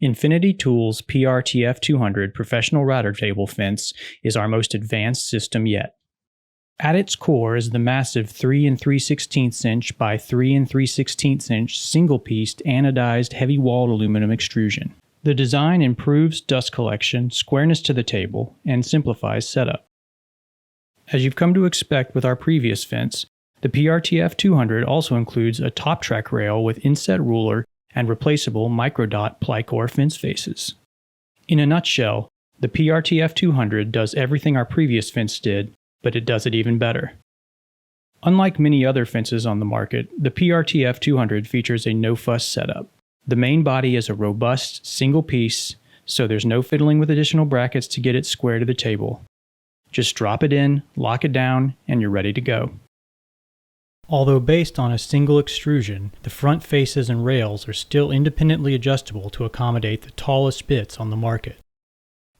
Infiniti Tools PRTF-200 professional router table fence is our most advanced system yet. At its core is the massive 3 3/16 inch by 3 3/16 inch single-pieced anodized heavy-walled aluminum extrusion. The design improves dust collection, squareness to the table, and simplifies setup. As you've come to expect with our previous fence, the PRTF-200 also includes a top track rail with inset ruler and replaceable microdot plycore fence faces. In a nutshell, the PRTF-200 does everything our previous fence did, but it does it even better. Unlike many other fences on the market, the PRTF-200 features a no-fuss setup. The main body is a robust, single piece, so there's no fiddling with additional brackets to get it square to the table. Just drop it in, lock it down, and you're ready to go. Although based on a single extrusion, the front faces and rails are still independently adjustable to accommodate the tallest bits on the market.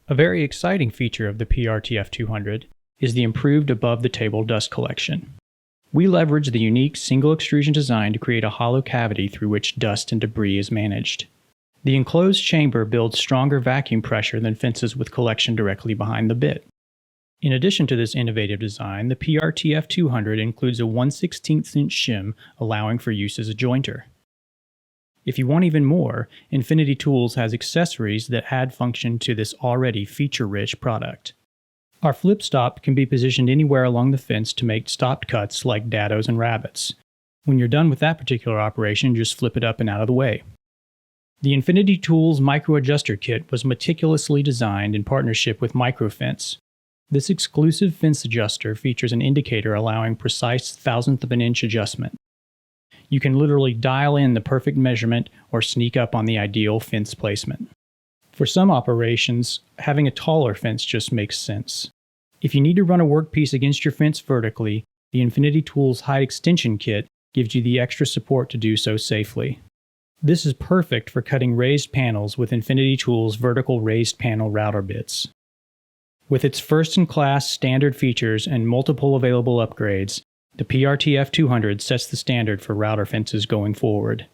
A very exciting feature of the PRTF-200 is the improved above-the-table dust collection. We leverage the unique single extrusion design to create a hollow cavity through which dust and debris is managed. The enclosed chamber builds stronger vacuum pressure than fences with collection directly behind the bit. In addition to this innovative design, the PRTF-200 includes a 1/16 inch shim, allowing for use as a jointer. If you want even more, Infiniti Tools has accessories that add function to this already feature-rich product. Our flip stop can be positioned anywhere along the fence to make stopped cuts like dados and rabbits. When you're done with that particular operation, just flip it up and out of the way. The Infiniti Tools Micro Adjuster Kit was meticulously designed in partnership with Microfence. This exclusive fence adjuster features an indicator allowing precise thousandth of an inch adjustment. You can literally dial in the perfect measurement or sneak up on the ideal fence placement. For some operations, having a taller fence just makes sense. If you need to run a workpiece against your fence vertically, the Infiniti Tools Height Extension Kit gives you the extra support to do so safely. This is perfect for cutting raised panels with Infiniti Tools vertical raised panel router bits. With its first-in-class standard features and multiple available upgrades, the PRTF-200 sets the standard for router fences going forward.